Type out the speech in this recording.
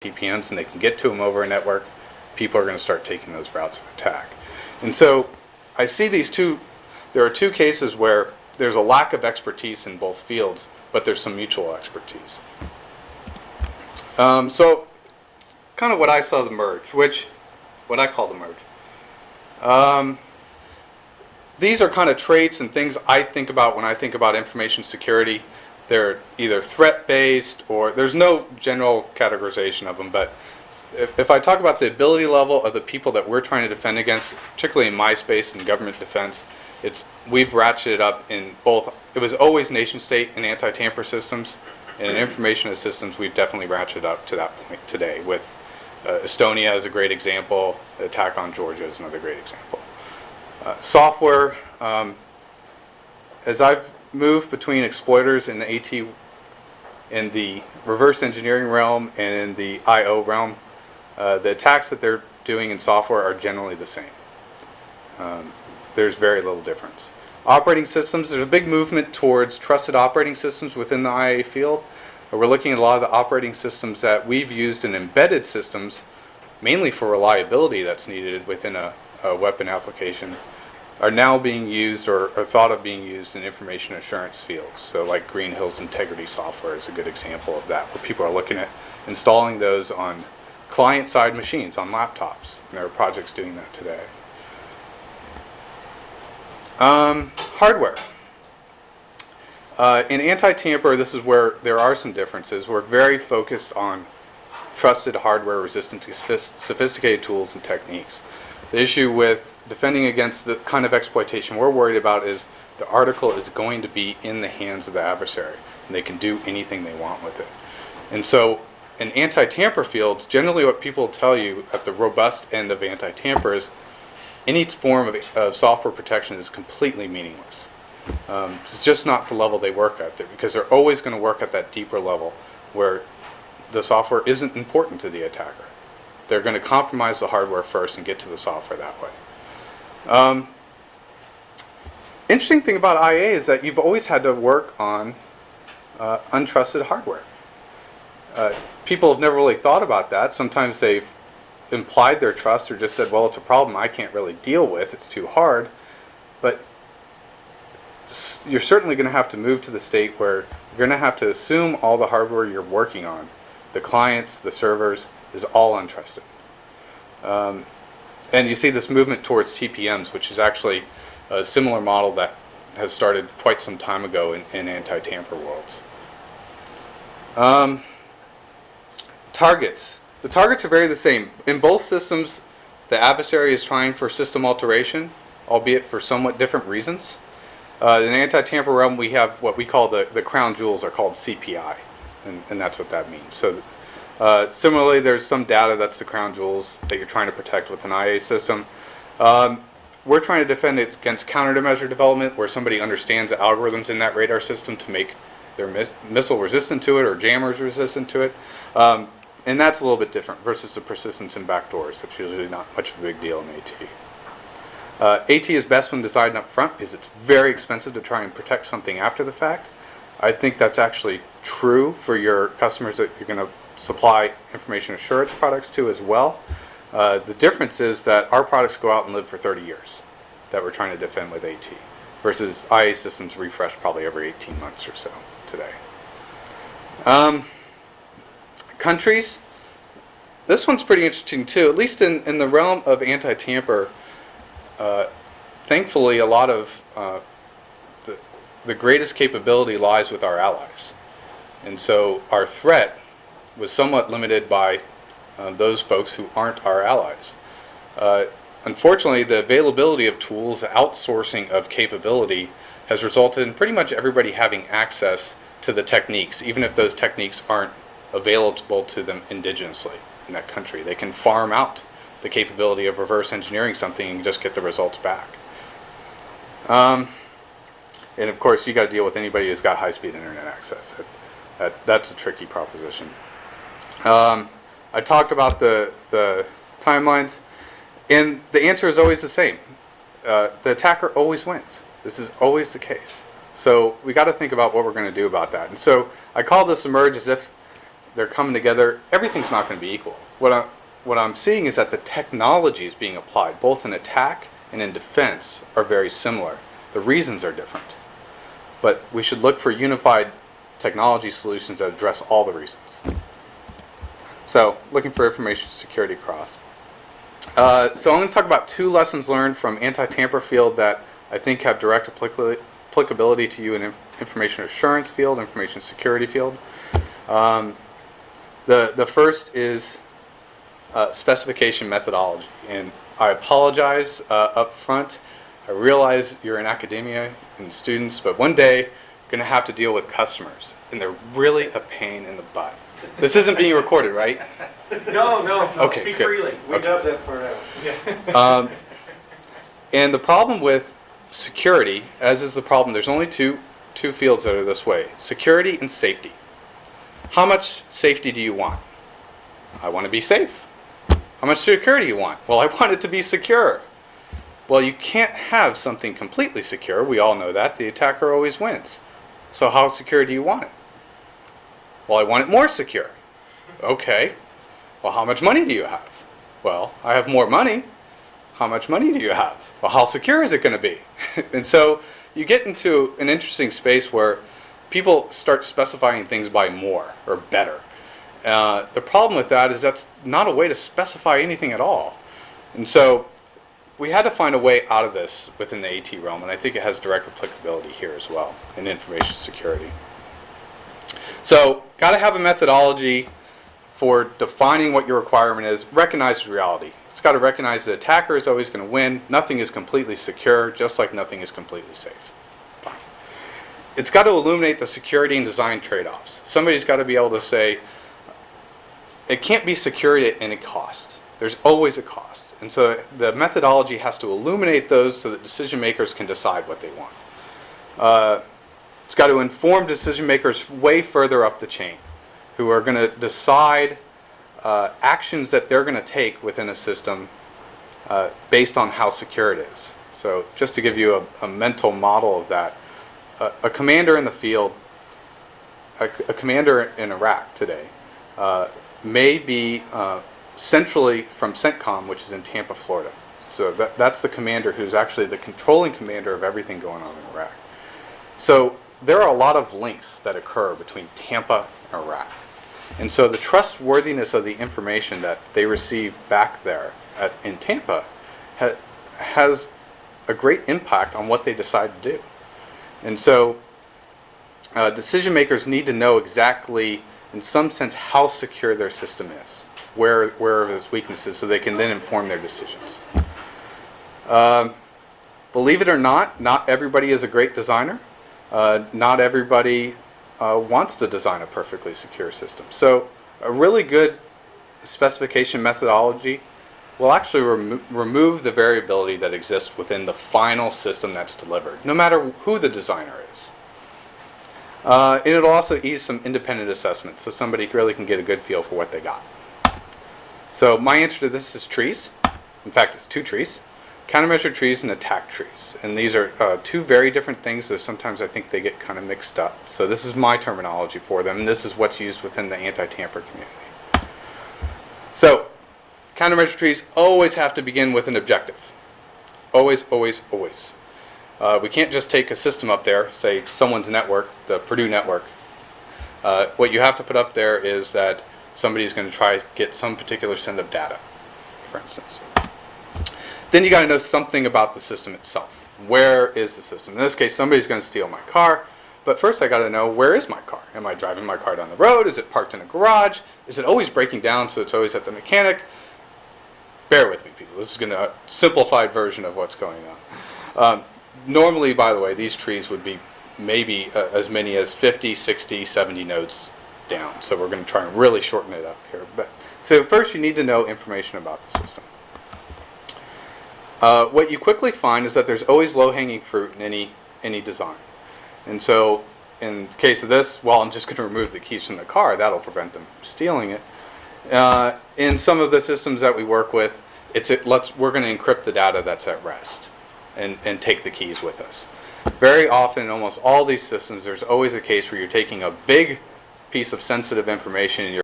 TPMs and they can get to them over a network, people are going to start taking those routes of attack. And so I see there are two cases where there's a lack of expertise in both fields, but there's some mutual expertise. So kind of what I saw the merge, what I call the merge. These are kind of traits and things I think about when I think about information security. They're either threat-based or there's no general categorization of them, but if I talk about the ability level of the people that we're trying to defend against, particularly in my space and government defense, we've ratcheted up in both. It was always nation-state and anti-tamper systems, and in information systems we've definitely ratcheted up to that point today with Estonia is a great example, the attack on Georgia is another great example. Software, as I've moved between exploiters in the AT, in the reverse engineering realm and in the IO realm, the attacks that they're doing in software are generally the same. There's very little difference. Operating systems, there's a big movement towards trusted operating systems within the IA field. We're looking at a lot of the operating systems that we've used in embedded systems, mainly for reliability that's needed within a weapon application, are now being used or thought of being used in information assurance fields. So like Green Hill's Integrity software is a good example of that, where people are looking at installing those on client-side machines, on laptops. And there are projects doing that today. Hardware. In anti-tamper, this is where there are some differences. We're very focused on trusted hardware resistant to sophisticated tools and techniques. The issue with defending against the kind of exploitation we're worried about is the article is going to be in the hands of the adversary, and they can do anything they want with it. And so in anti-tamper fields, generally what people tell you at the robust end of anti-tamper is any form of software protection is completely meaningless. It's just not the level they work at, because they're always going to work at that deeper level where the software isn't important to the attacker. They're going to compromise the hardware first and get to the software that way. Interesting thing about IA is that you've always had to work on untrusted hardware. People have never really thought about that. Sometimes they've implied their trust or just said, well, it's a problem I can't really deal with, it's too hard. But you're certainly going to have to move to the state where you're going to have to assume all the hardware you're working on, the clients, the servers, is all untrusted. And you see this movement towards TPMs, which is actually a similar model that has started quite some time ago in anti-tamper worlds. Targets. The targets are very the same. In both systems, the adversary is trying for system alteration, albeit for somewhat different reasons. In the anti-tamper realm, we have what we call the crown jewels are called CPI, and that's what that means. So similarly, there's some data that's the crown jewels that you're trying to protect with an IA system. We're trying to defend it against countermeasure development, where somebody understands the algorithms in that radar system to make their missile resistant to it or jammers resistant to it. And that's a little bit different versus the persistence in backdoors. That's usually not much of a big deal in AT. AT is best when designed up front because it's very expensive to try and protect something after the fact. I think that's actually true for your customers that you're going to supply information assurance products to as well. The difference is that our products go out and live for 30 years that we're trying to defend with AT versus IA systems refresh probably every 18 months or so today. Countries. This one's pretty interesting too, at least in the realm of anti-tamper. Thankfully, a lot of the greatest capability lies with our allies. And so our threat was somewhat limited by those folks who aren't our allies. Unfortunately, the availability of tools, the outsourcing of capability has resulted in pretty much everybody having access to the techniques, even if those techniques aren't available to them indigenously in that country. They can farm out the capability of reverse engineering something and just get the results back. And of course, you got to deal with anybody who's got high-speed internet access. That's a tricky proposition. I talked about the timelines, and the answer is always the same. The attacker always wins. This is always the case. So we got to think about what we're going to do about that. And so I call this emerge as if they're coming together, everything's not going to be equal. What I'm seeing is that the technologies being applied, both in attack and in defense, are very similar. The reasons are different. But we should look for unified technology solutions that address all the reasons. So, looking for information security across. So I'm going to talk about 2 lessons learned from anti-tamper field that I think have direct applicability to you in information assurance field, information security field. The first is specification methodology. And I apologize up front. I realize you're in academia and students, but one day you're going to have to deal with customers. And they're really a pain in the butt. This isn't being recorded, right? No. Okay, speak good. freely. We got that part out. Yeah. And the problem with security, as is the problem, there's only two fields that are this way: security and safety. How much safety do you want? I want to be safe. How much security do you want? Well, I want it to be secure. Well, you can't have something completely secure. We all know that. The attacker always wins. So how secure do you want it? Well, I want it more secure. Okay. Well, how much money do you have? Well, I have more money. How much money do you have? Well, how secure is it going to be? And so you get into an interesting space where people start specifying things by more or better. The problem with that is that's not a way to specify anything at all. And so we had to find a way out of this within the AT realm, and I think it has direct applicability here as well in information security. So, got to have a methodology for defining what your requirement is. Recognize reality. It's got to recognize the attacker is always going to win. Nothing is completely secure, just like nothing is completely safe. Fine. It's got to illuminate the security and design trade-offs. Somebody's got to be able to say, it can't be security at any cost. There's always a cost. And so the methodology has to illuminate those so that decision makers can decide what they want. It's got to inform decision makers way further up the chain who are going to decide actions that they're going to take within a system based on how secure it is. So just to give you a mental model of that, a commander in the field, a commander in Iraq today, may be centrally from CENTCOM, which is in Tampa, Florida. So that's the commander who's actually the controlling commander of everything going on in Iraq. So there are a lot of links that occur between Tampa and Iraq. And so the trustworthiness of the information that they receive back there in Tampa has a great impact on what they decide to do. And so decision makers need to know exactly, in some sense, how secure their system is, where are its weaknesses, so they can then inform their decisions. Believe it or not everybody is a great designer. Not everybody wants to design a perfectly secure system. So a really good specification methodology will actually remove the variability that exists within the final system that's delivered, no matter who the designer is. And it'll also ease some independent assessment, so somebody really can get a good feel for what they got. So my answer to this is trees. In fact, it's 2 trees. Countermeasure trees and attack trees. And these are 2 very different things, so sometimes I think they get kind of mixed up. So this is my terminology for them, and this is what's used within the anti-tamper community. So, countermeasure trees always have to begin with an objective. Always, always, always. We can't just take a system up there, say someone's network, the Purdue network. What you have to put up there is that somebody's going to try to get some particular send of data, for instance. Then you got to know something about the system itself. Where is the system? In this case, somebody's going to steal my car, but first I got to know, where is my car? Am I driving my car down the road? Is it parked in a garage? Is it always breaking down so it's always at the mechanic? Bear with me, people. This is going to be a simplified version of what's going on. Normally, by the way, these trees would be maybe as many as 50, 60, 70 nodes down. So we're going to try and really shorten it up here. So first you need to know information about the system. What you quickly find is that there's always low-hanging fruit in any design. And so in the case of this, well, I'm just going to remove the keys from the car. That'll prevent them from stealing it. In some of the systems that we work with, we're going to encrypt the data that's at rest and take the keys with us. Very often in almost all these systems, there's always a case where you're taking a big piece of sensitive information and you're